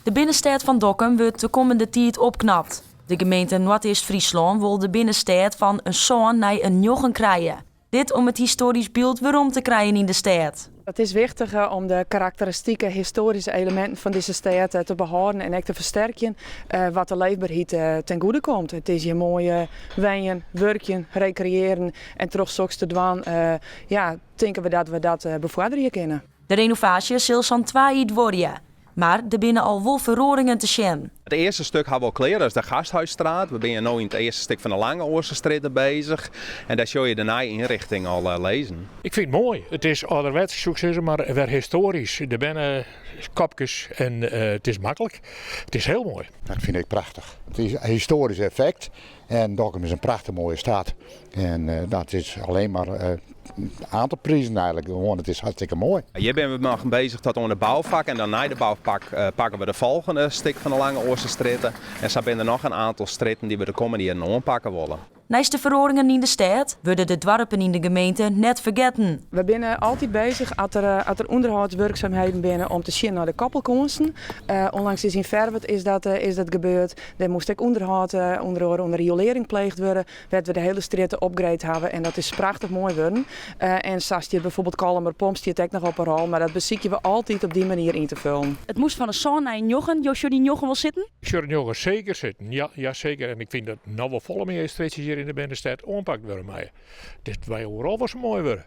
De binnenstad van Dokkum wordt de komende tijd opknapt. De gemeente Noord-East-Friesland wil de binnenstad van een zoon naar een jochen krijgen. Dit om het historisch beeld weerom te krijgen in de stad. Het is wichtig om de karakteristieke historische elementen van deze stad te behouden en ook te versterken wat de leefbaarheid ten goede komt. Het is hier mooi wijnen, werken, recreëren en terug zoals te doen. Denken we dat bevorderen kunnen. De renovatie zal zo'n 2 jaar worden. Maar er binnen al wel verroringen te zien. Het eerste stuk hebben we al klaar, dat is de Gasthuisstraat. We zijn nu in het eerste stuk van de Lange Oosterstraat bezig. En daar zul je de nieuwe inrichting al lezen. Ik vind het mooi. Het is ouderwets, succes, maar weer historisch. Er zijn kopjes en het is makkelijk. Het is heel mooi. Dat vind ik prachtig. Het is een historisch effect. En Dokkum is een prachtig mooie stad. En dat is alleen maar aan te prijzen eigenlijk. Gewoon, het is hartstikke mooi. Hier zijn we nog bezig tot onder de bouwvak. En dan na de bouwvak pakken we de volgende stuk van de Lange Oosterstraat. En zo zijn er nog een aantal stritten die we de komende jaren aanpakken willen. Naast de verroringen in de stad worden de dorpen in de gemeente net vergeten. We zijn altijd bezig als er onderhoudswerkzaamheden binnen om te zien naar de koppelkonsten. Onlangs is in Verwet is dat gebeurd. Er moest ook onderhoud onder riolering pleegd worden. Werd we de hele straat upgrade hebben en dat is prachtig mooi worden. En zoals je bijvoorbeeld Kalmer Pomp stiert ook nog op een rol, maar dat bezieken we altijd op die manier in te vullen. Het moest van een zoon naar een jochen. Josje die jochen wil zitten? Ik zou er nog zeker zitten. Ja, zeker. En ik vind dat nou wel volle meer streetjes hier in de binnenstad aanpakt worden. Maar dit wij overal was mooi worden.